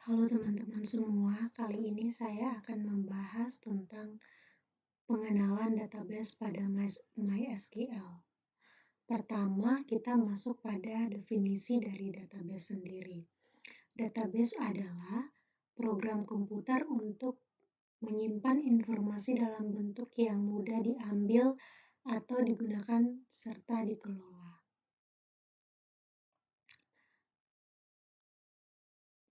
Halo teman-teman semua, kali ini saya akan membahas tentang pengenalan database pada MySQL. Pertama, kita masuk pada definisi dari database sendiri. Database adalah program komputer untuk menyimpan informasi dalam bentuk yang mudah diambil atau digunakan serta dikelola.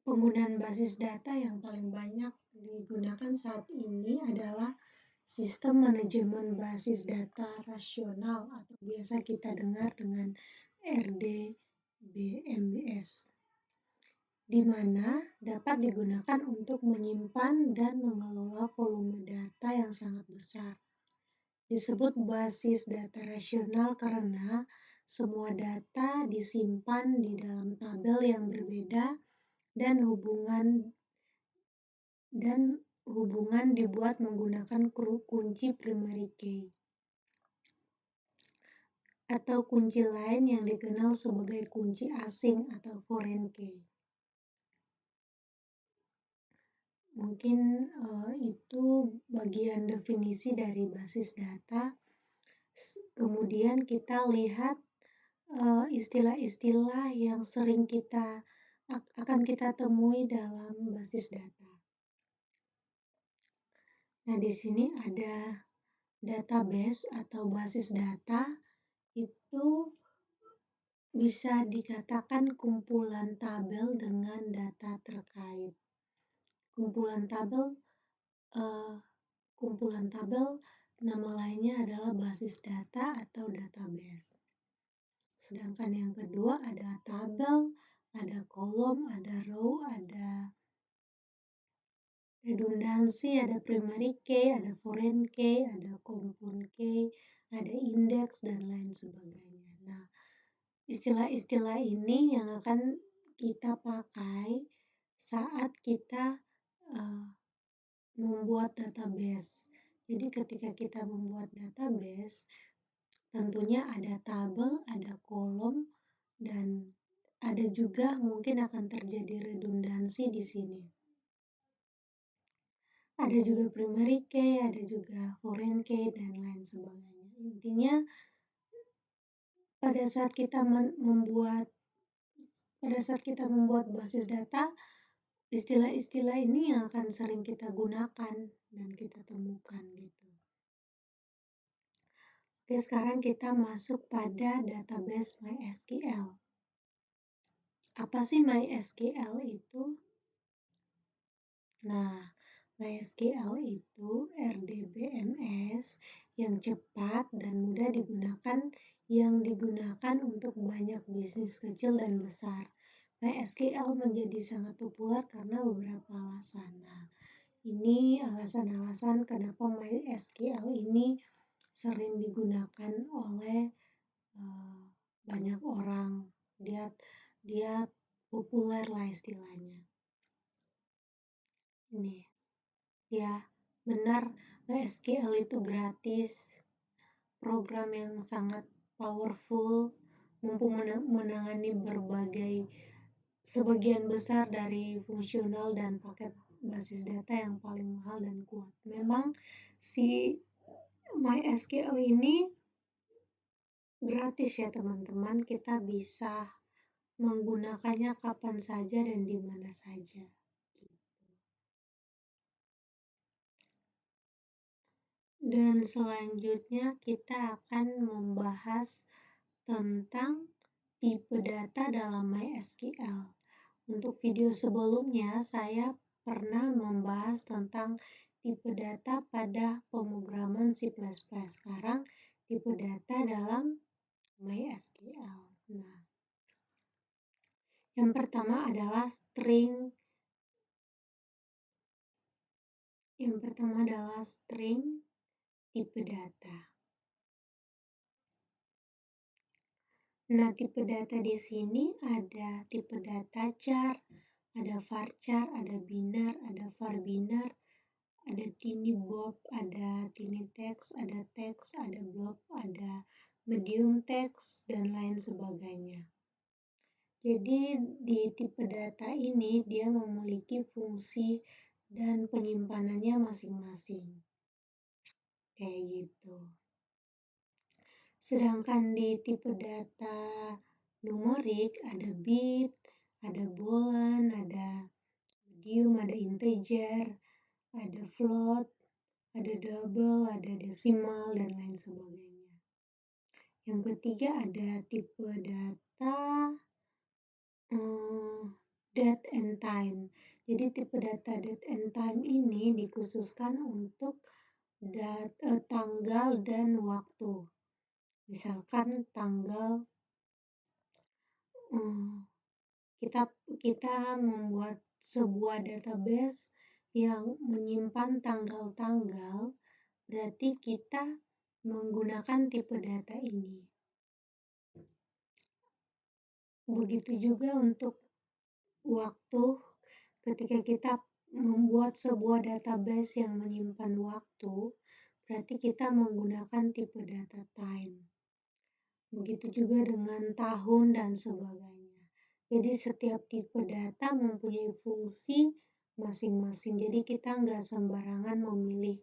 Penggunaan basis data yang paling banyak digunakan saat ini adalah sistem manajemen basis data rasional atau biasa kita dengar dengan RDBMS, di mana dapat digunakan untuk menyimpan dan mengelola volume data yang sangat besar. Disebut basis data rasional karena semua data disimpan di dalam tabel yang berbeda dan hubungan dibuat menggunakan kunci primary key atau kunci lain yang dikenal sebagai kunci asing atau foreign key. Mungkin itu bagian definisi dari basis data. Kemudian kita lihat istilah-istilah yang sering akan kita temui dalam basis data. Nah, di sini ada database atau basis data, itu bisa dikatakan kumpulan tabel dengan data terkait. Kumpulan tabel nama lainnya adalah basis data atau database. Sedangkan yang kedua ada tabel, ada kolom, ada row, ada redundansi, ada primary key, ada foreign key, ada compound key, ada index, dan lain sebagainya. Nah, istilah-istilah ini yang akan kita pakai saat kita membuat database. Jadi ketika kita membuat database, tentunya ada tabel, ada kolom, dan ada juga mungkin akan terjadi redundansi di sini. Ada juga primary key, ada juga foreign key, dan lain sebagainya. Intinya, pada saat kita membuat basis data, istilah-istilah ini yang akan sering kita gunakan dan kita temukan gitu. Oke, sekarang kita masuk pada database MySQL. Apa sih MySQL itu? Nah, MySQL itu RDBMS yang cepat dan mudah digunakan untuk banyak bisnis kecil dan besar. MySQL menjadi sangat populer karena beberapa alasan. Nah, ini alasan-alasan kenapa MySQL ini sering digunakan oleh banyak orang. Dia populer lah istilahnya. Ini ya, benar, MySQL itu gratis, program yang sangat powerful, mampu menangani sebagian besar dari fungsional dan paket basis data yang paling mahal dan kuat. Memang si MySQL ini gratis ya teman-teman, kita bisa menggunakannya kapan saja dan di mana saja. Dan selanjutnya kita akan membahas tentang tipe data dalam MySQL. Untuk video sebelumnya saya pernah membahas tentang tipe data pada pemrograman C++. Sekarang tipe data dalam MySQL. Nah, yang pertama adalah string. Tipe data. Nah, tipe data di sini ada tipe data char, ada varchar, ada binar, ada varbinar, ada tiny bob, ada tiny text, ada blob, ada medium text, dan lain sebagainya. Jadi di tipe data ini dia memiliki fungsi dan penyimpanannya masing-masing. Kayak gitu. Sedangkan di tipe data numerik ada bit, ada boolean, ada medium, ada integer, ada float, ada double, ada desimal, dan lain sebagainya. Yang ketiga ada tipe data date and time. Jadi tipe data date and time ini dikhususkan untuk tanggal dan waktu. Misalkan tanggal kita membuat sebuah database yang menyimpan tanggal-tanggal, berarti kita menggunakan tipe data ini. Begitu juga untuk waktu, ketika kita membuat sebuah database yang menyimpan waktu, berarti kita menggunakan tipe data time. Begitu juga dengan tahun dan sebagainya. Jadi setiap tipe data mempunyai fungsi masing-masing. Jadi kita nggak sembarangan memilih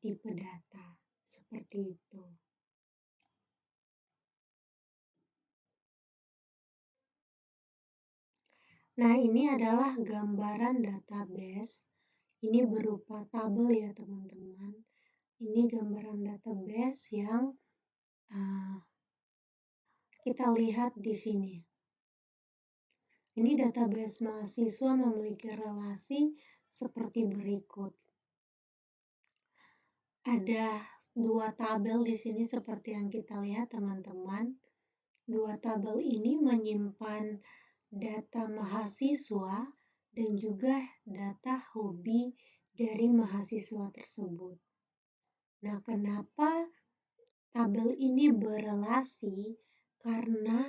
tipe data. Seperti itu. Nah, ini adalah gambaran database. Ini berupa tabel ya teman-teman. Ini gambaran database yang kita lihat di sini. Ini database mahasiswa memiliki relasi seperti berikut. Ada dua tabel di sini seperti yang kita lihat teman-teman. Dua tabel ini menyimpan data mahasiswa dan juga data hobi dari mahasiswa tersebut. Nah, kenapa tabel ini berelasi? Karena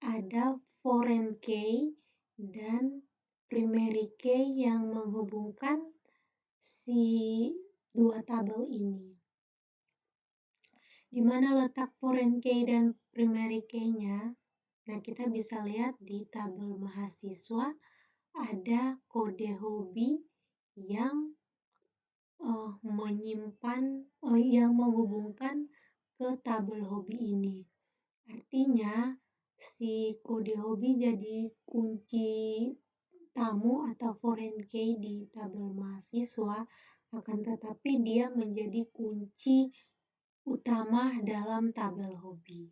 ada foreign key dan primary key yang menghubungkan si dua tabel ini. Di mana letak foreign key dan primary key-nya? Nah, kita bisa lihat di tabel mahasiswa ada kode hobi yang yang menghubungkan ke tabel hobi ini. Artinya si kode hobi jadi kunci tamu atau foreign key di tabel mahasiswa, akan tetapi dia menjadi kunci utama dalam tabel hobi.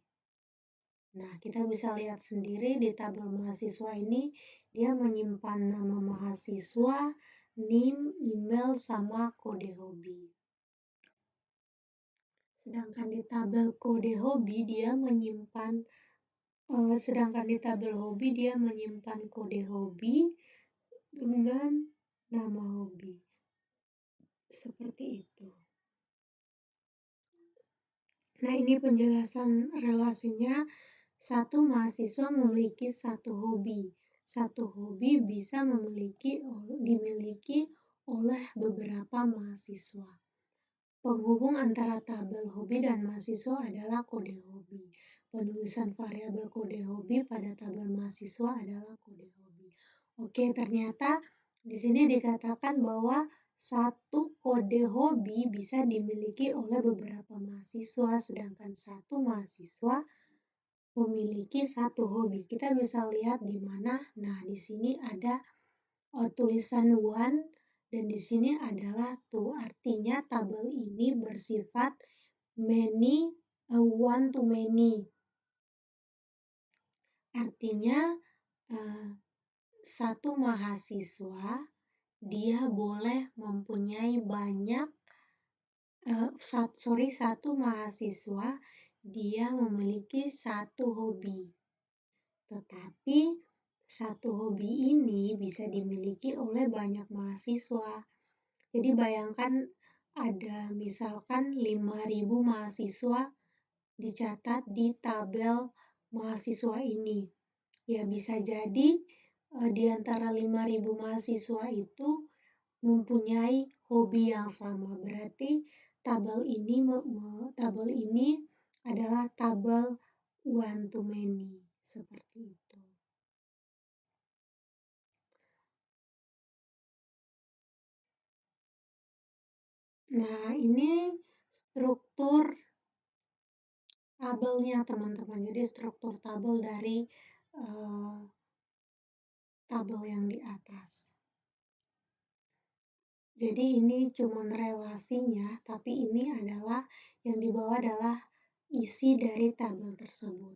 Nah, kita bisa lihat sendiri di tabel mahasiswa ini, dia menyimpan nama mahasiswa, NIM, email, sama kode hobi. Sedangkan di tabel kode hobi, dia menyimpan kode hobi dengan nama hobi. Seperti itu. Nah, ini penjelasan relasinya. Satu mahasiswa memiliki satu hobi. Satu hobi bisa dimiliki oleh beberapa mahasiswa. Penghubung antara tabel hobi dan mahasiswa adalah kode hobi. Penulisan variabel kode hobi pada tabel mahasiswa adalah kode hobi. Oke, ternyata di sini dikatakan bahwa satu kode hobi bisa dimiliki oleh beberapa mahasiswa, sedangkan satu mahasiswa memiliki satu hobi. Kita bisa lihat di mana. Nah, di sini ada tulisan one dan di sini adalah two. Artinya tabel ini bersifat one to many. Artinya satu mahasiswa dia boleh mempunyai satu mahasiswa dia memiliki satu hobi. Tetapi satu hobi ini bisa dimiliki oleh banyak mahasiswa. Jadi bayangkan ada misalkan 5.000 mahasiswa dicatat di tabel mahasiswa ini. Ya bisa jadi di antara 5.000 mahasiswa itu mempunyai hobi yang sama. Berarti tabel ini adalah tabel one to many. Seperti itu. Nah, ini struktur tabelnya teman-teman. Jadi struktur tabel dari tabel yang di atas. Jadi ini cuma relasinya, tapi ini adalah yang di bawah adalah isi dari tabel tersebut.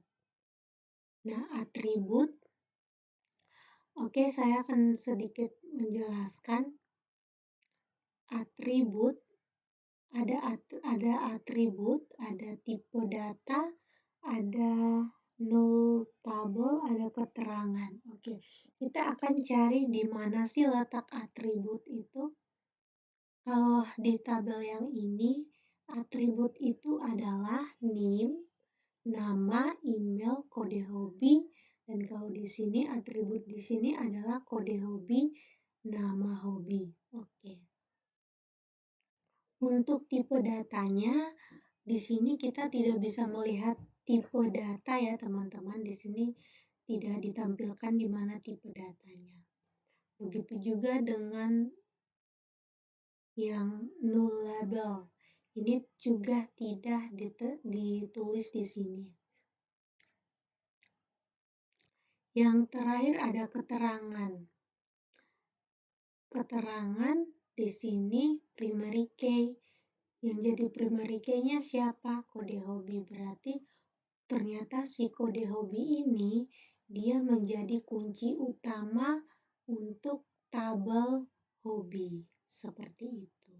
Nah, atribut. Oke, saya akan sedikit menjelaskan. Atribut, ada atribut, ada tipe data, ada null tabel, ada keterangan. Oke, kita akan cari di mana sih letak atribut itu. Kalau di tabel yang ini, atribut itu adalah name, nama, email, kode hobi, dan kalau di sini atribut di sini adalah kode hobi, nama hobi. Oke. Untuk tipe datanya, di sini kita tidak bisa melihat tipe data ya teman-teman. Di sini tidak ditampilkan di mana tipe datanya. Begitu juga dengan yang null label. Ini juga tidak ditulis di sini. Yang terakhir ada keterangan. Keterangan di sini primary key. Yang jadi primary key-nya siapa? Kode hobi. Berarti ternyata si kode hobi ini dia menjadi kunci utama untuk tabel hobi. Seperti itu.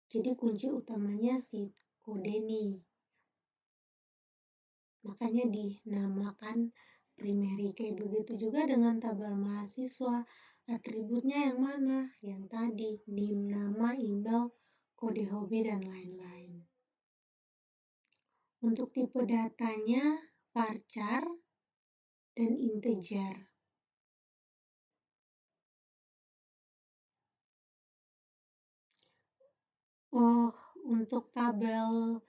Jadi kunci utamanya si kode nih. Makanya dinamakan primary key. Begitu juga dengan tabel mahasiswa. Atributnya yang mana? Yang tadi, name, nama, email, kode hobi, dan lain-lain. Untuk tipe datanya, varchar dan integer. Oh, untuk tabel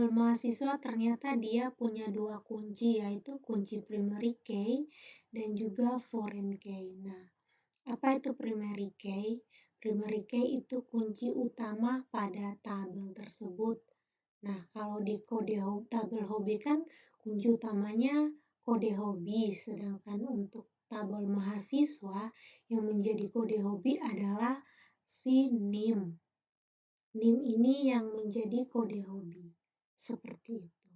mahasiswa ternyata dia punya dua kunci, yaitu kunci primary key dan juga foreign key. Nah, apa itu primary key? Primary key itu kunci utama pada tabel tersebut. Nah, kalau di tabel hobi kan kunci utamanya kode hobi, sedangkan untuk tabel mahasiswa yang menjadi kode hobi adalah si NIM. NIM ini yang menjadi kode hobi. Seperti itu.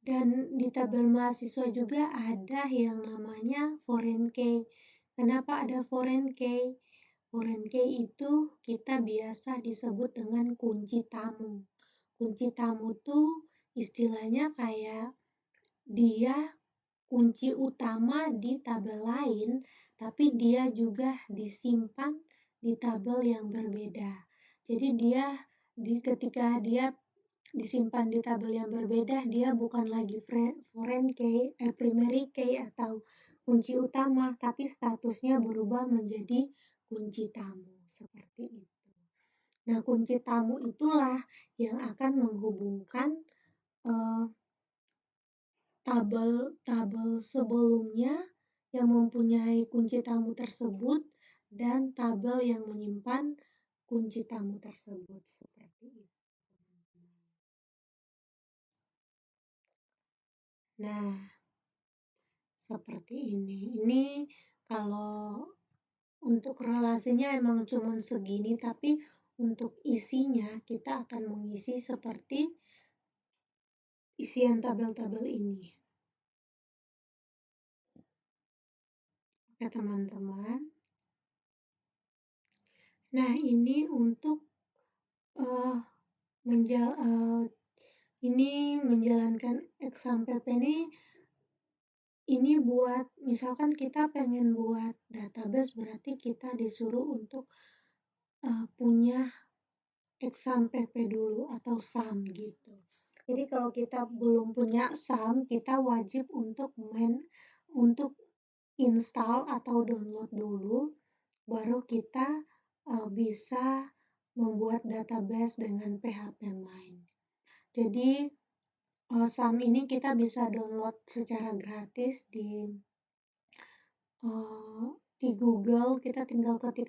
Dan di tabel mahasiswa juga ada yang namanya foreign key. Kenapa ada foreign key? Foreign key itu kita biasa disebut dengan kunci tamu. Kunci tamu tuh istilahnya kayak dia kunci utama di tabel lain, tapi dia juga disimpan di tabel yang berbeda. Jadi ketika dia disimpan di tabel yang berbeda, dia bukan lagi foreign key, primary key atau kunci utama, tapi statusnya berubah menjadi kunci tamu. Seperti itu. Nah, kunci tamu itulah yang akan menghubungkan tabel sebelumnya yang mempunyai kunci tamu tersebut dan tabel yang menyimpan kunci tamu tersebut. Seperti itu. Nah, seperti ini. Ini kalau untuk relasinya emang cuma segini, tapi untuk isinya kita akan mengisi seperti isian tabel-tabel ini. Oke teman-teman. Nah ini untuk menjalankan exam PP ini buat misalkan kita pengen buat database berarti kita disuruh untuk punya exam PP dulu atau SAM gitu. Jadi kalau kita belum punya SAM, kita wajib untuk install atau download dulu, baru kita bisa membuat database dengan PHP Mind. Jadi SAM ini kita bisa download secara gratis di Google. Kita tinggal ketik